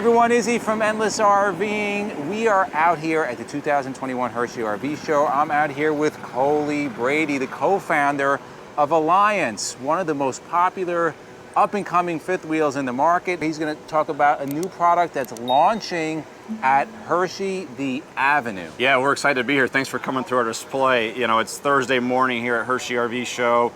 everyone, Izzy from Endless RVing. We are out here at the 2021 Hershey RV Show. I'm out here with Coley Brady, the co-founder of Alliance, one of the most popular up-and-coming fifth wheels in the market. He's going to talk about a new product that's launching at Hershey, the Avenue. Yeah, we're excited to be here. Thanks for coming through our display. You know, it's Thursday morning here at Hershey RV Show.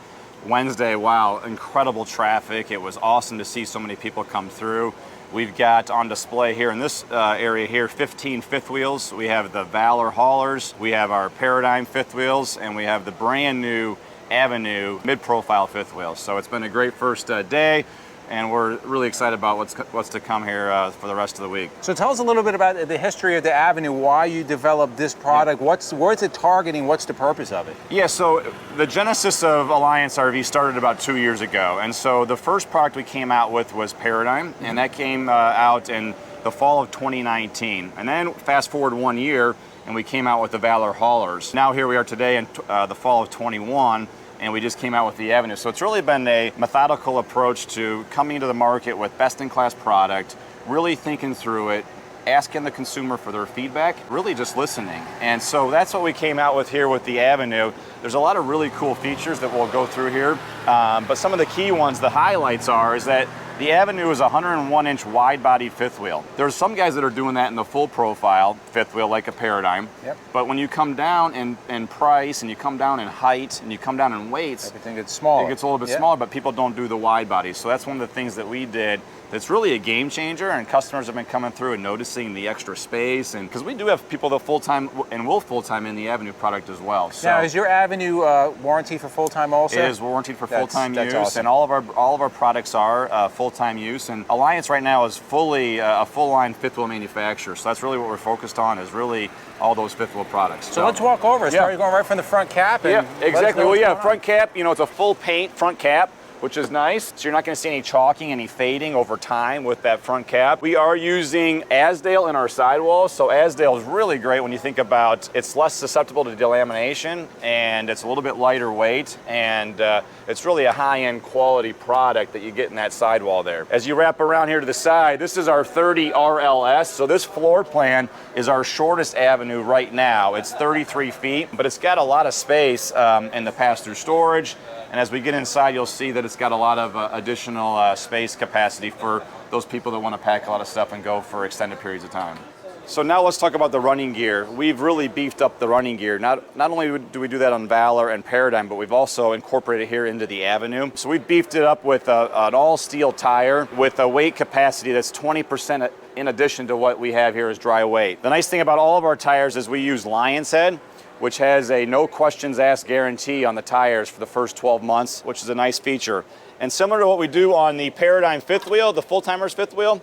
Wednesday, wow, incredible traffic. It was awesome to see so many people come through. We've got on display here in this area here 15 fifth wheels. We have the Valor haulers, we have our Paradigm fifth wheels, and we have the brand new Avenue mid-profile fifth wheels. So it's been a great first day, and we're really excited about what's to come here for the rest of the week. So tell us a little bit about the history of the Avenue, why you developed this product, what's it targeting, what's the purpose of it? Yeah, so the genesis of Alliance RV started about 2 years ago, and so the first product we came out with was Paradigm, and that came out in the fall of 2019. And then fast forward 1 year, and we came out with the Valor haulers. Now here we are today in the fall of 21, and we just came out with the Avenue. So it's really been a methodical approach to coming into the market with best-in-class product, really thinking through it, asking the consumer for their feedback, really just listening. And so that's what we came out with here with the Avenue. There's a lot of really cool features that we'll go through here, but some of the key ones, the highlights is that the Avenue is a 101-inch wide-body fifth wheel. There's some guys that are doing that in the full profile fifth wheel, like a Paradigm. Yep. But when you come down in price, and you come down in height, and you come down in weights, everything gets smaller. It gets a little bit smaller, but people don't do the wide body. So that's one of the things that we did that's really a game changer, and customers have been coming through and noticing the extra space, and because we do have people that full-time and will full-time in the Avenue product as well. So now, is your Avenue warranty for full-time also? It is warranted for full-time use, awesome. and all of our products are full-time use. And Alliance right now is fully a full-line fifth wheel manufacturer, so that's really what we're focused on, is really all those fifth wheel products. So let's walk over. Start going right from the front cap. And exactly. Well, yeah, front cap. You know, it's a full paint front cap, which is nice. So you're not going to see any chalking, any fading over time with that front cap. We are using Azdel in our sidewalls. So Azdel is really great when you think about it's less susceptible to delamination, and it's a little bit lighter weight, and it's really a high-end quality product that you get in that sidewall there. As you wrap around here to the side, this is our 30 RLS. So this floor plan is our shortest Avenue right now. It's 33 feet, but it's got a lot of space in the pass-through storage. And as we get inside, you'll see that it's got a lot of additional space capacity for those people that want to pack a lot of stuff and go for extended periods of time. So now let's talk about the running gear. We've really beefed up the running gear. Not only do we do that on Valor and Paradigm, but we've also incorporated here into the Avenue. So we beefed it up with an all-steel tire with a weight capacity that's 20% in addition to what we have here as dry weight. The nice thing about all of our tires is we use Lion's Head, which has a no questions asked guarantee on the tires for the first 12 months, which is a nice feature. And similar to what we do on the Paradigm fifth wheel, the full-timers fifth wheel,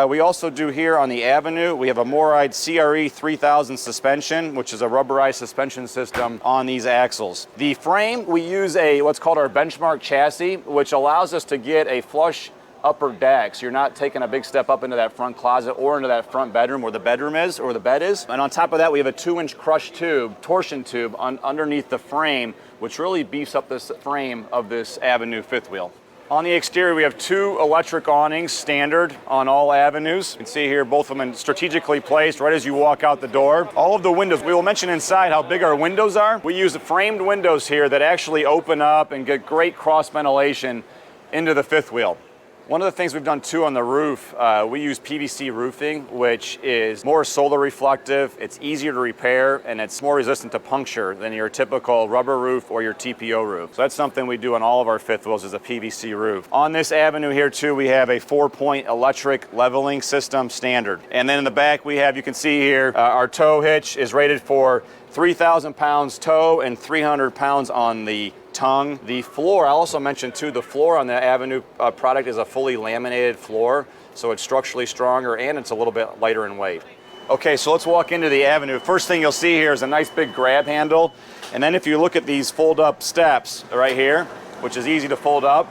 we also do here on the Avenue. We have a Moride CRE 3000 suspension, which is a rubberized suspension system on these axles. The frame, we use what's called our benchmark chassis, which allows us to get a flush upper deck, so you're not taking a big step up into that front closet or into that front bedroom where the bedroom is or the bed is. And on top of that, we have a 2-inch crush tube, torsion tube underneath the frame, which really beefs up this frame of this Avenue fifth wheel. On the exterior, we have 2 electric awnings, standard on all Avenues. You can see here both of them strategically placed right as you walk out the door. All of the windows, we will mention inside how big our windows are. We use framed windows here that actually open up and get great cross ventilation into the fifth wheel. One of the things we've done too on the roof, we use PVC roofing, which is more solar reflective, it's easier to repair, and it's more resistant to puncture than your typical rubber roof or your TPO roof. So that's something we do on all of our fifth wheels, is a PVC roof. On this Avenue here too, we have a 4-point electric leveling system standard. And then in the back we have, you can see here, our tow hitch is rated for 3,000 pounds tow and 300 pounds on the tongue. The floor, I also mentioned too, the floor on the Avenue product is a fully laminated floor, so it's structurally stronger and it's a little bit lighter in weight. Okay, so let's walk into the Avenue. First thing you'll see here is a nice big grab handle, and then if you look at these fold-up steps right here, which is easy to fold up,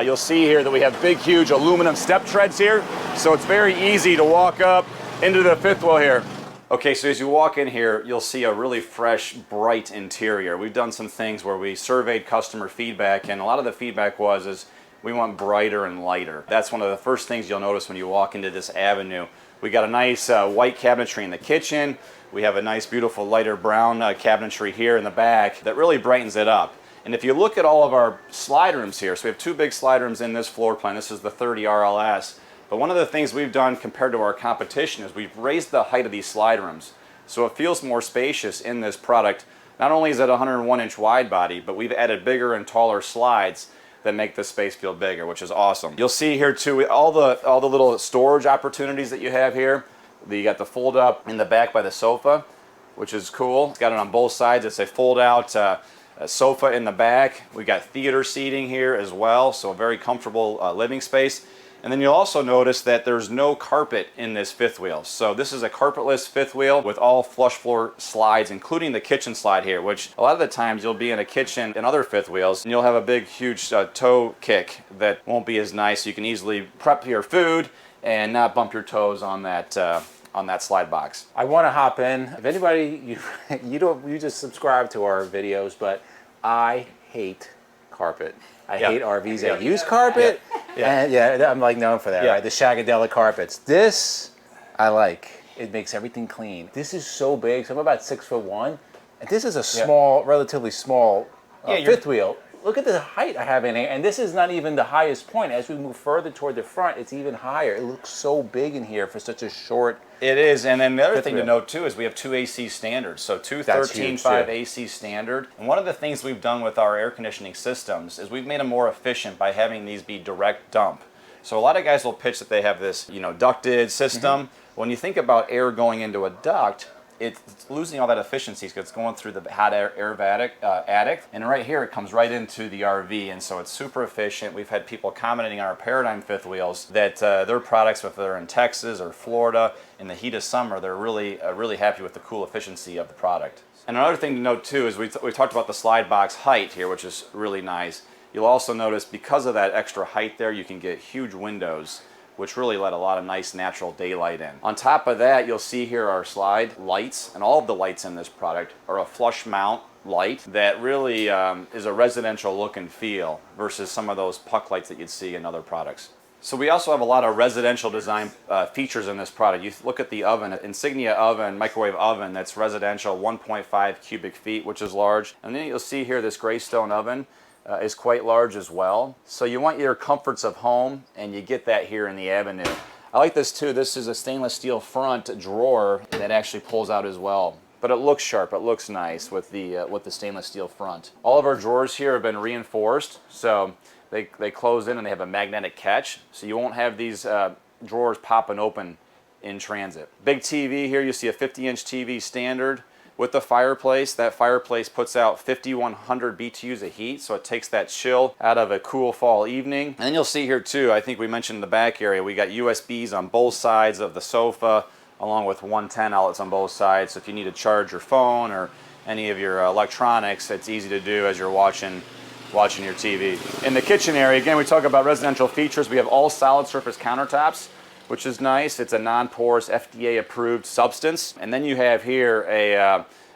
you'll see here that we have big, huge aluminum step treads here, so it's very easy to walk up into the fifth wheel here. Okay, so as you walk in here, you'll see a really fresh, bright interior. We've done some things where we surveyed customer feedback, and a lot of the feedback was we went brighter and lighter. That's one of the first things you'll notice when you walk into this avenue. We got a nice white cabinetry in the kitchen. We have a nice, beautiful, lighter brown cabinetry here in the back that really brightens it up. And if you look at all of our slide rooms here, so we have 2 big slide rooms in this floor plan. This is the 30 RLS. But one of the things we've done compared to our competition is we've raised the height of these slide rooms. So it feels more spacious in this product. Not only is it a 101-inch wide body, but we've added bigger and taller slides that make the space feel bigger, which is awesome. You'll see here too, all the little storage opportunities that you have here. You got the fold up in the back by the sofa, which is cool. It's got it on both sides. It's a fold out sofa in the back. We got theater seating here as well, so a very comfortable living space. And then you'll also notice that there's no carpet in this fifth wheel. So this is a carpetless fifth wheel with all flush floor slides, including the kitchen slide here, which a lot of the times you'll be in a kitchen in other fifth wheels and you'll have a big, huge toe kick that won't be as nice. You can easily prep your food and not bump your toes on that slide box. I want to hop in. If anybody, you just subscribe to our videos, but I hate carpet. I hate RVs that use carpet. And I'm like known for that, right? The Shagadella carpets. This, I like. It makes everything clean. This is so big. So I'm about 6'1", and this is a small, relatively small fifth wheel. Look at the height I have in here, and this is not even the highest point. As we move further toward the front, it's even higher. It looks so big in here for such a short. It is, and then the other thing to note too is we have 2 AC standards, so 2 13.5 AC standard. And one of the things we've done with our air conditioning systems is we've made them more efficient by having these be direct dump. So a lot of guys will pitch that they have this, ducted system. When you think about air going into a duct, it's losing all that efficiency because it's going through the hot air attic, and right here it comes right into the RV, and so it's super efficient. We've had people commenting on our Paradigm fifth wheels that their products, if they're in Texas or Florida in the heat of summer, they're really happy with the cool efficiency of the product. And another thing to note too is we talked about the slide box height here, which is really nice. You'll also notice because of that extra height there, you can get huge windows, which really let a lot of nice natural daylight in. On top of that, you'll see here our slide lights, and all of the lights in this product are a flush mount light that really is a residential look and feel versus some of those puck lights that you'd see in other products. So we also have a lot of residential design features in this product. You look at the oven, Insignia oven, microwave oven, that's residential, 1.5 cubic feet, which is large. And then you'll see here this Greystone oven is quite large as well. So you want your comforts of home, and you get that here in the Avenue. I like this too. This is a stainless steel front drawer that actually pulls out as well. But it looks sharp, it looks nice with the stainless steel front. All of our drawers here have been reinforced, so they close in and they have a magnetic catch, so you won't have these drawers popping open in transit. Big TV here, you see a 50-inch TV standard with the fireplace. That fireplace puts out 5,100 BTUs of heat, so it takes that chill out of a cool fall evening. And then you'll see here too, I think we mentioned in the back area, we got USBs on both sides of the sofa, along with 110 outlets on both sides. So if you need to charge your phone or any of your electronics, it's easy to do as you're watching your TV. In the kitchen area, again, we talk about residential features. We have all solid surface countertops, which is nice. It's a non-porous, FDA-approved substance. And then you have here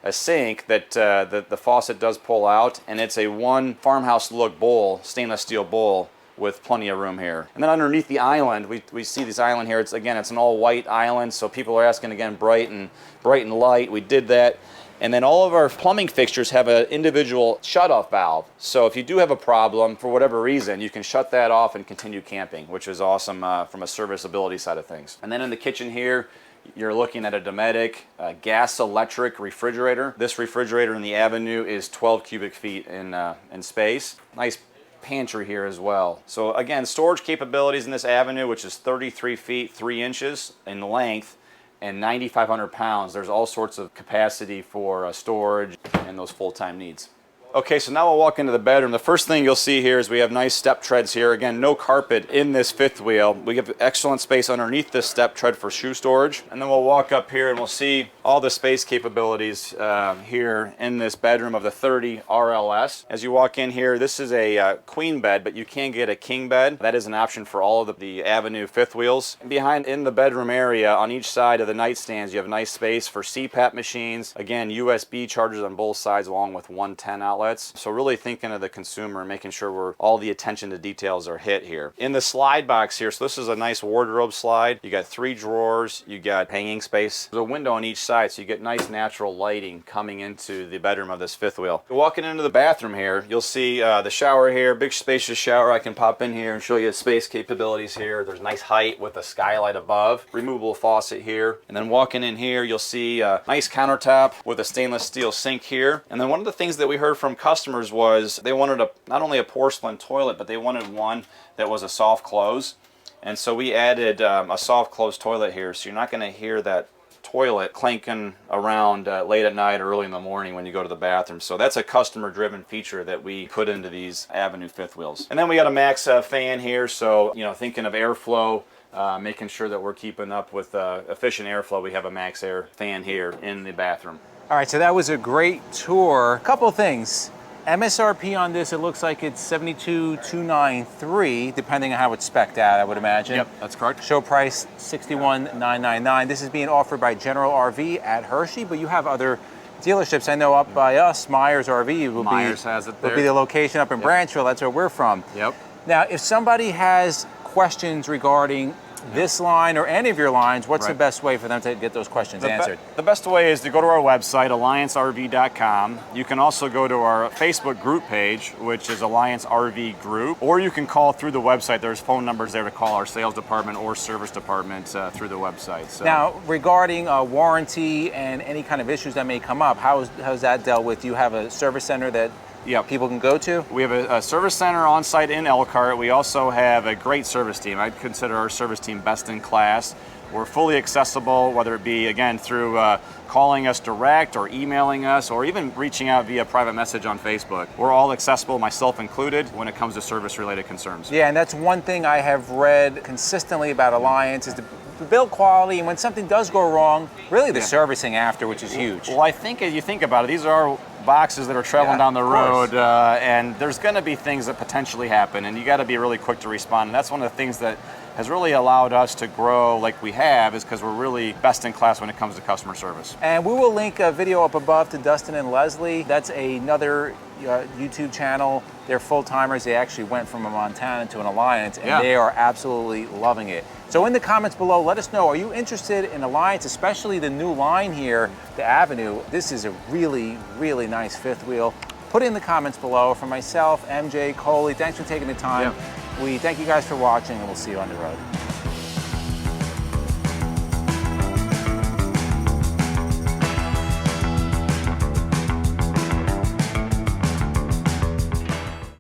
a sink that the faucet does pull out, and it's a one farmhouse look bowl, stainless steel bowl, with plenty of room here. And then underneath the island, we see this island here. It's an all white island, so people are asking again bright and light. We did that. And then all of our plumbing fixtures have an individual shut-off valve. So if you do have a problem for whatever reason, you can shut that off and continue camping, which is awesome from a serviceability side of things. And then in the kitchen here, you're looking at a Dometic gas electric refrigerator. This refrigerator in the Avenue is 12 cubic feet in space. Nice pantry here as well. So again, storage capabilities in this Avenue, which is 33 feet 3 inches in length, and 9,500 pounds. There's all sorts of capacity for storage and those full-time needs. Okay, so now we'll walk into the bedroom. The first thing you'll see here is we have nice step treads here. Again, no carpet in this fifth wheel. We have excellent space underneath this step tread for shoe storage. And then we'll walk up here and we'll see all the space capabilities here in this bedroom of the 30 RLS. As you walk in here, this is a queen bed, but you can get a king bed. That is an option for all of the Avenue fifth wheels. And behind in the bedroom area, on each side of the nightstands, you have nice space for CPAP machines. Again, USB chargers on both sides along with 110 outlets. outlets. So really thinking of the consumer, making sure all the attention to details are hit here. In the slide box here, so this is a nice wardrobe slide. You got 3 drawers, you got hanging space. There's a window on each side, so you get nice natural lighting coming into the bedroom of this fifth wheel. Walking into the bathroom here, you'll see the shower here, big spacious shower. I can pop in here and show you the space capabilities here. There's nice height with a skylight above, removable faucet here. And then walking in here, you'll see a nice countertop with a stainless steel sink here. And then one of the things that we heard from customers was they wanted not only a porcelain toilet, but they wanted one that was a soft close. And so we added a soft close toilet here, so you're not going to hear that toilet clanking around late at night or early in the morning when you go to the bathroom. So that's a customer driven feature that we put into these Avenue fifth wheels. And then we got a max fan here, so thinking of airflow, making sure that we're keeping up with efficient airflow, we have a max air fan here in the bathroom. All right, so that was a great tour. A couple things. MSRP on this, it looks like it's $72,293, depending on how it's spec'd out, I would imagine. Yep, that's correct. Show price $61,999. This is being offered by General RV at Hershey, but you have other dealerships. I know up by us, Myers RV will has it there. Will be the location up in Branchville. That's where we're from. Yep. Now, if somebody has questions regarding this line or any of your lines, what's the best way for them to get those questions answered? The best way is to go to our website, alliancerv.com. You can also go to our Facebook group page, which is Alliance RV Group, or you can call through the website. There's phone numbers there to call our sales department or service department through the website. So. Now, regarding warranty and any kind of issues that may come up, how's that dealt with? Do you have a service center that people can go to? We have a service center on site in Elkhart. We also have a great service team. I'd consider our service team best in class. We're fully accessible, whether it be, again, through calling us direct or emailing us or even reaching out via private message on Facebook. We're all accessible, myself included, when it comes to service-related concerns. Yeah, and that's one thing I have read consistently about Alliance is the build quality, and when something does go wrong, really the servicing after, which is huge. Well, I think as you think about it, these are boxes that are traveling down the road, and there's going to be things that potentially happen, and you got to be really quick to respond. And that's one of the things that has really allowed us to grow like we have, is because we're really best in class when it comes to customer service. And we will link a video up above to Dustin and Leslie. That's another YouTube channel. They're full-timers. They actually went from a Montana to an Alliance, and they are absolutely loving it. So in the comments below, let us know, are you interested in Alliance, especially the new line here, the Avenue? This is a really, really nice fifth wheel. Put it in the comments below. For myself, MJ, Coley, thanks for taking the time. We thank you guys for watching, and we'll see you on the road.